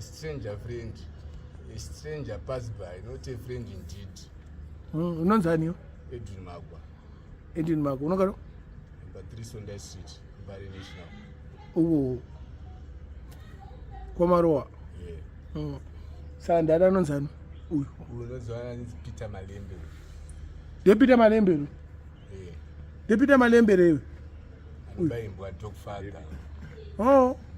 A stranger friend, a stranger passed by, not a friend indeed. Unonzaniyo? Edwin Magwa. Edwin Magwa. Unogaro? Number 3 Sunday Street, Bari National. Kwamarowa. Yeah. Sandara anonzani uyu. Unozwana ni Peter Malembe. Deputy Malembe. Yeah. Deputy Malembe rewe. Anobayimbwa Dogfather.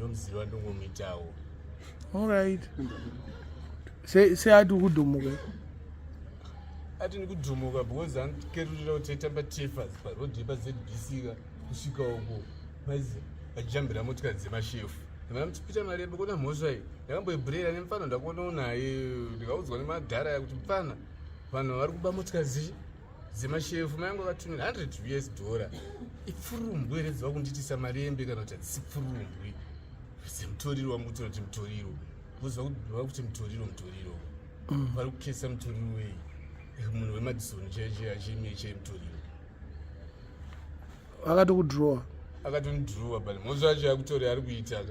Nomziri wandongomitawo. All right. Say ati kudhumuka. Ati nikudhumuka because ankerurira kuti aitamba Tefas parodhi paZBC kusvika uko. Maizi achijambira motikari dzemashefu. Ndamati Peter Malembe kuna mhosva iyi. Ndakamboibhurera nemufana ndakuonawo naye ndikaudzwa nemadhara kuti mufana vanhu vari kuba motikari dzemashefu mayangu akatumira $100 ipfurumbwe here dziva kunditisa Malembe kana kuti hadzisi pfurumbwe semutoriro wamukutora kuti mutoriro uziva kuti mutoriro vari kukesa mutoriro wei munhu wemadisoni chaiche achimeche mutoriro akatondidhirowa pale mhosva acho yakutori ari kuita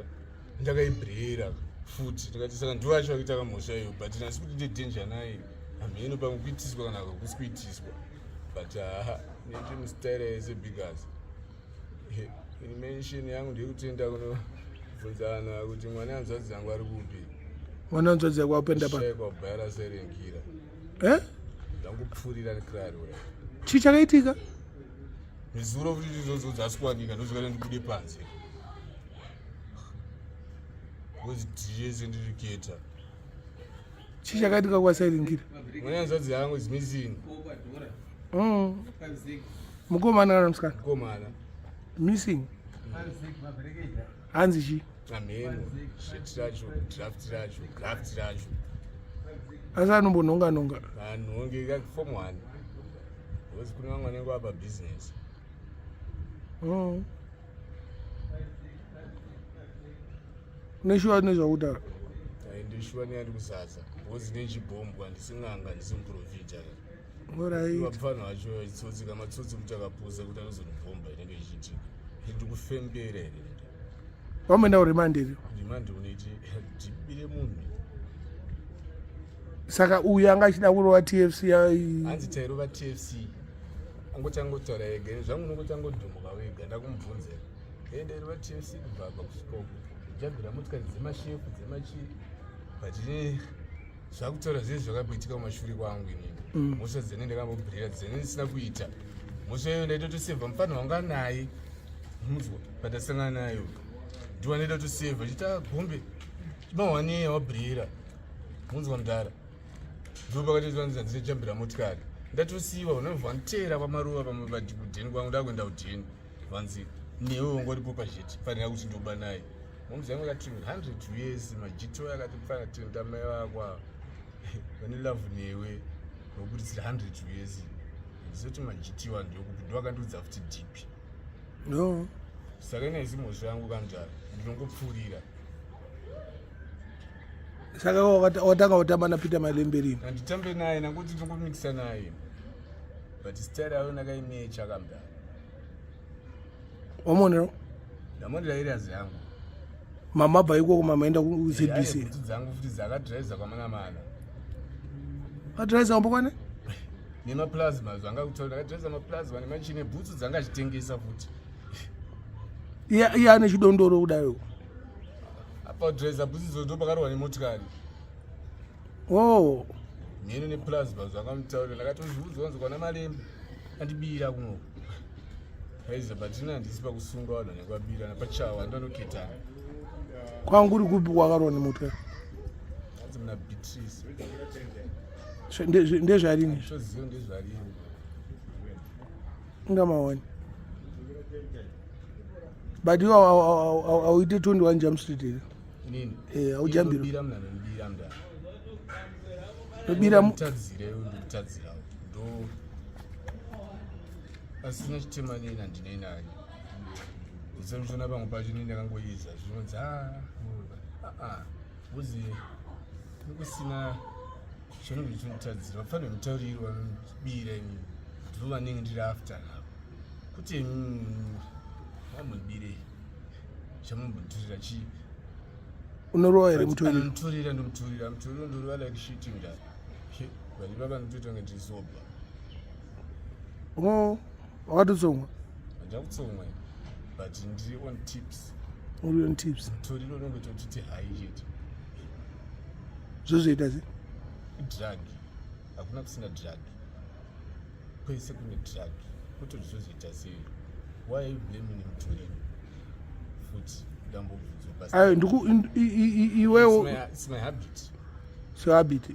ndakaibhurera futi ndikati saka ndiwo acho akuita mhosva iyo but nasi kuti ndedenja naye hamheno pamwe kuitiswa kana kusi kuitiswa but neti mustaira yese bigas mention yangu ndekutenda kunobvunzana kuti mwana hanzvadzi yangu ari kupi mwana hanzvadzi yako apenda kwabhara serengira ndangopfuurira nekrari chii chakaitika mizuro kuti izvozvo dzaswanika ndozvikati ndibude panze because dhiyese ndiri keta chii chakaitika kwasairingira mwana hanzvadzi yangu is missing mukomana kana musikana mukomana missing hanzi chii amheno sheti racho draft racho asi anombonhonga anhonge kaform 1 because kune vamwe vanenge vapa business neshuwa nezvakudaro ndishuwa neandi kuzaza because nechibhombo handising'anga ndisimuprofita vapfanhu vacho itsotsika matsotsi kuti akapusa kuti anozonibhomba inenge ichiitika ndikufembera here vamboenda kurimandiri rimandi unoiti ndibire munhu saka uyu anga achida kurova TFC hanzi tairova TFC angoti angotaura ega zvangu nongoti angodhumuka wega ndakumubvunza ndairova TFC kubva apa kusvika uku jabhira motikari dzemashefu dzemachii but zvakutaura zvese zvakabaitika kumashure kwangu inini mhosva dzene ndakambobhurira dzene ndisina kuita mhosva iyoyo ndaita kutosevha mufana wanga naye munzwa pandasangana nayo ndiwa ndaita kutosevha chita gombe chimawaneya wabhurira munzwa mudhara ndo pakatizvanza ndine jambira motikari ndatosiyiwa unobva nditeera kwamaruva pamwe padheni kwangu ndakuenda kudheni vanzi newe wongoripo pazheti fanira kuti ndoba naye mumzi yangu akatumira $100 majito akati mfana tenda mai vakwa vane love newe nokubuditsira $100 ndisoti majitiwa ndokupi ndowakandudza futi dhipi saka inaisi mhosva yangu kanjara ndinongopfuurira saka watanga kutamba naPeter Malembe rini handitambe naye nanguti ndingomikisa naye but style yayo ndakaimecha kamdara wamonero ndamonera areas yangu mamabva ikoko mamaenda kuZBC bhutsu dzangu futi dzakadhiraisa kwamanamana adhiraisa kwambokwane nemaplasma zvanga kutaura ndakadhiraisa maplasma nemachine bhutsu dzanga achitengesa futi iye ane chidondoro kudayo apa kudhiraisa bhutsu dzo ndopakarohwa nemotikari mheno neplasma zvakamutaurira ndakatozviudzwa kunzi kwana Malembe andibira kuno aiza batina handisi pakusunga vanhu nekwabira napachawa ndanoketana kwangu uri kupi kwakarohwa nemotikari hanzi muna Beatrice ndezvarini tozivo ndezvarini ungamawani but iwo auite 21 Jump Street here nini aujambiro bira mna nobira mda nobira mutadzire ndikutadzira ndo asina chitema nena ndine naye usemshona pamwe pacho nini akangoiza zvinonzi uzi nikusina chinonge chimutadzira vafanira mutauriro vanobira ini ndiro vanenge ndiri after navo kuti mamunibire chamumbondirira chii unorowa here mutoriro? Anomuturira ndomuturira muturiro ndorova like shitting that vali vavanotoita kunge tisobva. Wakatotsomwa? Handakutsomwa but ndiri on tips. Uri on tips? Muturiro unongototiti hai chete. Zvozoita sei? Drug hakuna kusina drug, kwese kune drug, kutoti zvozoita sei? Why are you blaming muturiro futi ndambobvunzwa? Iwewo it's my habit. So habit.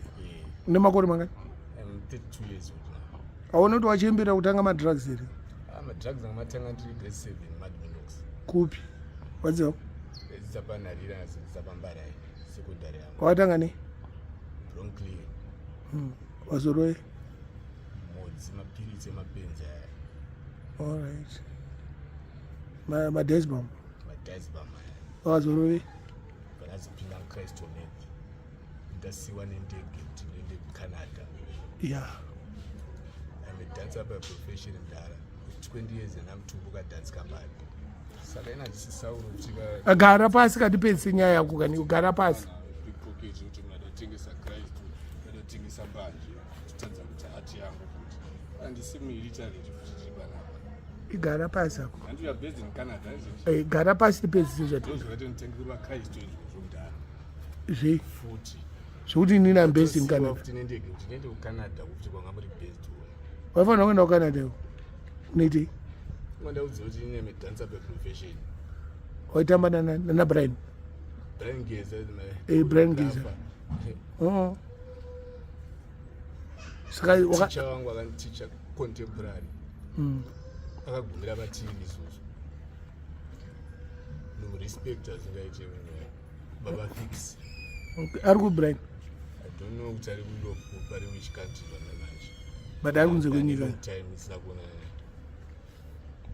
Une makore mangani? I'm 32 years old now. Hauna kuti wachiembera kutanga madrugs here? Madrugs anga matanga ndiri grade 7 Madminox. Kupi? Wadziwa? Dzisapanharira asi dzisapambarai secondary yangu. Kwawatanga nei? Bronclean. Wazoroi? Modzi, mapiritsi emapenzi aya. Alright. Madicebomb? Madicebomb aya. Wazoroi? Panazopinda muChrist Omega. Ndasiwa nendege kuti ndiende kuCanada. Yeah. I'm a dancer by profession ndara. 20 years and I'm tumbuka dance company. Saka ina ndisisauro kutika agara pasi katipedzi nyaya yako kani kugara pasi. Big pocket kuti mnatengesa Christ, mnatengesa mbanje. Titadza kuti ati yangu kuti. Andisi military kuti banapa. Igara pasi ako. And you are based in Canada, isn't it? Gara pasi tipedzi zvati. Those who don't think about Christ from there. Zvi. 40. Zvokuti nini am based in Canada. Kuti ndiende kuCanada kuti kwanga muri based. Wafanira kuenda kuCanada. Unoitei? Ndaudziwa kuti ine dancer by profession. Waitamba nana Brian? Brian Geza. Brian Geza. Saka teacher wangu akaniticha contemporary. Akagumira vatiri isusu. Nomurespect asingaite Baba Fix. Ari kuBrian? I don't know kuti ari kuEurope pari which country zvamanje. But ari kunze kwenyika. Time isina kuona.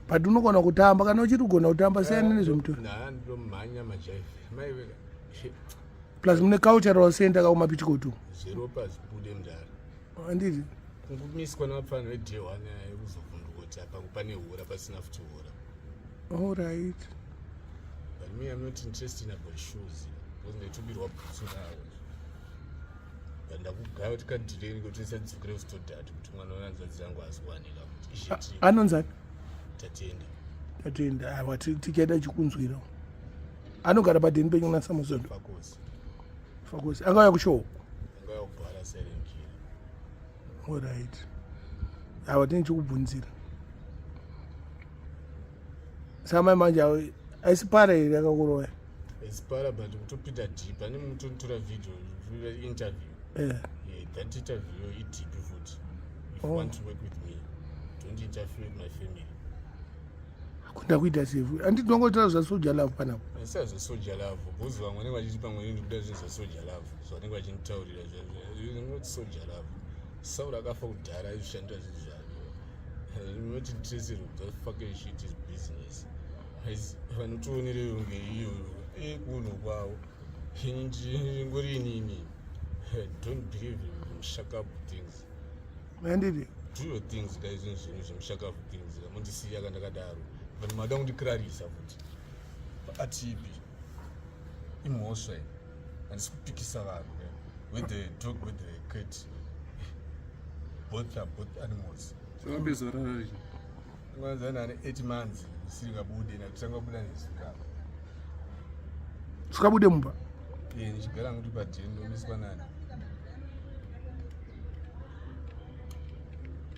But unogona kutamba kana uchiri kugona kutamba siyana nezvemutori. Ndomhanya majaife maiweka plus mune cultural center kakumapitikotu zero pazibude mndara anditi kungumiswa namapfano weday 1 ekuzovhundukoti apa pane hura pasina futi hura. All right. But me, I'm not interested about shoes because ndetubirwa bhutsu nawo ndakugaya kuti kadhireni kuti isadzukire kustodhati kuti mwana wananzadzi yangu asikuwanika kuti isheti anonzani tatenda awa tichaida chikunzwira anogara padheni penyu na Samazondo fakosi angauya kushow angauya kubhara serenkira. All right. Awa tine chikubvunzira samai manje aisipara here akakuroya aisipara but kutopita deep ane mutotora video interview that interview ideep futi if you want to work with me don't interfere with my family. Kunda kuita sevu andinongotara zvasoja love panapo sa zvesoja love bhozi vamwe vanenge vachiti pamwe ndikuda zvinhu zvesoja love so vanenge vachinitaurira not soja love. Saul akafa kudhara aizvishandira zvinhu zvavo not interested with that fucking shit is business. Vanotionereyo ngeiyo kunhu kwavo ngori inini. Don't believe in shakabu things. Mandidi Do your things guys in zvemshakabu things amundisiya kandakadaro but mada kundikirarisa futi atipi imhosva handisi kupikisa vanhu with the dog with the cat both are both animals. Ngwanzana ane 8 months singabude nakutanga kubuda nezvikaba sikabude mumba ndichigara nguti padheni ndomiswa nani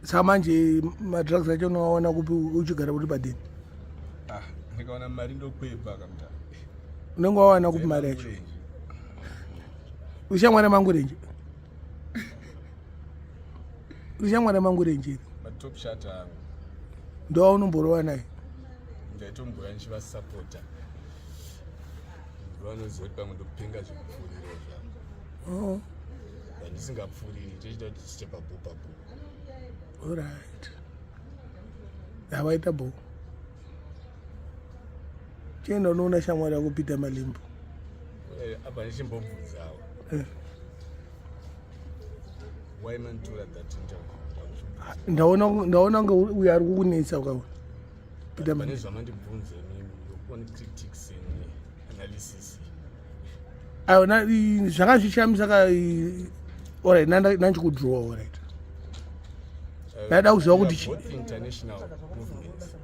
saka manje madrugs acho unowaona kupi uchigara uri padheni? Ndikaona mari ndokwepa kamta. Unenge wawana kupi mari yacho? Ushamwana mangurenje? Ushamwana mangurenje? Matop shot angu. Ndo unomborowa naye? Ndaitomboya ndichivasapota. Vanoziva kuti pamwe ndopinga zvekupfurira zvangu. Ndisingapfuriri tichita kuti tichite papo. All right. Havaita bo. Chenda unoona shamwari yako Peter Malimbo. Apa ndichimbobvunzawo. Why man told that interview? Ndaona nga uyu ari kukunetsa ukaona. Peter Malimbo. Pane zvamandibvunze mimi, one critics and analysis. ayo zvanga zvichishamisa ka alright nanchikudhirowa alright ndada kuziva kuti both international movements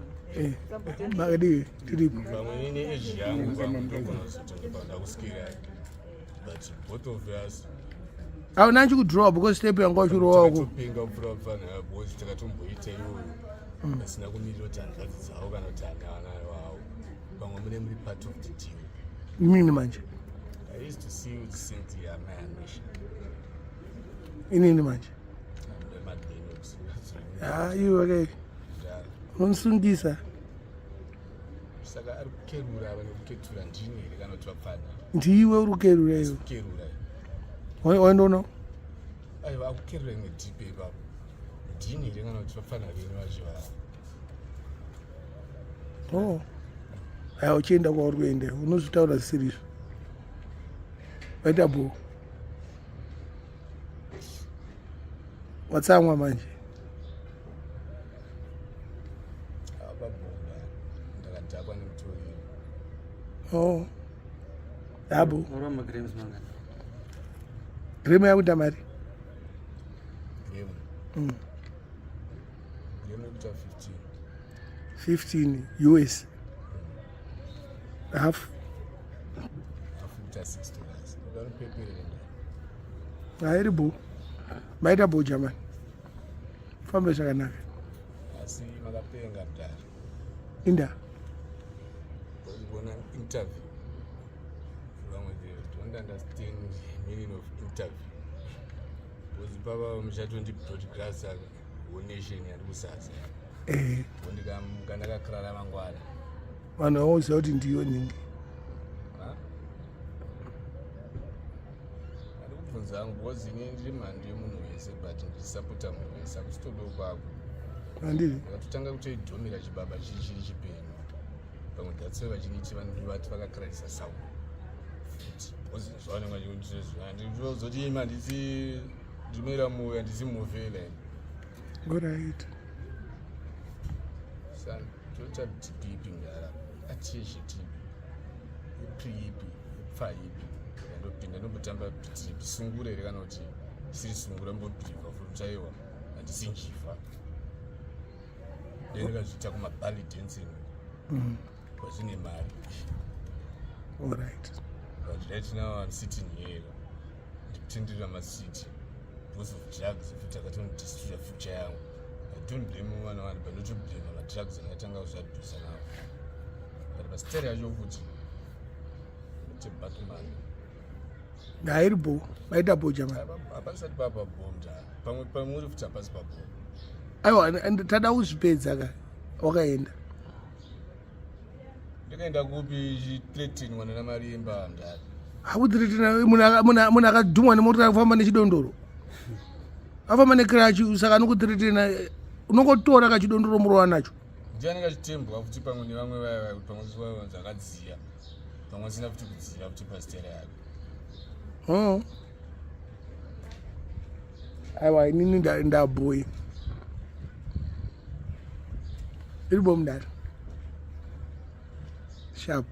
makadii tiripo vamwe neage yangu vamwe ndogona kuzotongepanda kuskira but both of us ayo nanchikudhirowa because step yanga wachirowawo takatopinga kupfuura kufanira because takatomboita iyoyo asina kumirira kuti hanzvadzi dzavo kana kuti hanavanayo wavo vamwe mune muri part of the deal inini manje I used to see with Cynthia Mayanisha inini manje madleni iwe ke unonisungisa saka ari kukerura vane kuketura ndini here kana kuti vapfana ndiwe uri kukerura iwe kukerura waindoona aiva akukerura imwe dhipe ipapo ndini here kana kuti vapfana veni vacho aya uchienda kwauri kuenda unozvitaura zisirizvo waita bho watsamwa manje ababhonga ndakadhakwa nemutoriro yabo gremu yakuita mari gremu yekuita 15 US half afuta $6 udanopeperenda hairi bho maita bho jamani fambe zvakanaka asi makapenga mudare inda ona interview vamwe don't understand meaning of interview because pava muchatoti broadcast nation yari kusasa ndikandakakrara mangwana vanhu vauziva kuti ndiyo ningi ari kubvunza angu because ine ndiri mhando yemunhu wese but ndichisapota munhu wese akusitodo kwako andiri ndakatotanga kutoidhomera chibaba chiri chipenyu pamwe ndatsove vachiniti vati vakakrarisa sawu futi because zvavanengazoti ima ndisi ndimera moyo handisi muvhela alright san toita tipipi ngara atiyezhe tipi ipriipi ipfaipi ndopinda ndombotamba tipi sungura here kana kuti isiri sungura mbobhirivha futi aiwa handisi njifa ndendikazviita kumabally dancing kwazvine mari alright but right now I'm sitting here ndikutenderera masiti because of drugs futi akatonodistroya future yangu I don't blame vana vanhu but ndotoblame madrugs angatanga kuzvadhusa nawo but pasitari yacho futi tebatman hairi bho maita bho jamani hapasati papa bomda pamwe uri futi hapasi pabo aiwa tada kuzvipedza ka wakaenda ndikaenda kupi 13 wana namarimba mdari hakudziretina munhu akadhumwa nemotokari kufamba nechidondoro afamba nekrachi saka anokudziretina unongotora kachidondoro murova nacho ndiani kachitembwa futi pamwe nevamwe vaya pamwe zvakadziya pamwe sina futi kudziya futi pasitera yako aiwa inini ndabhoyi iribo mudari sharp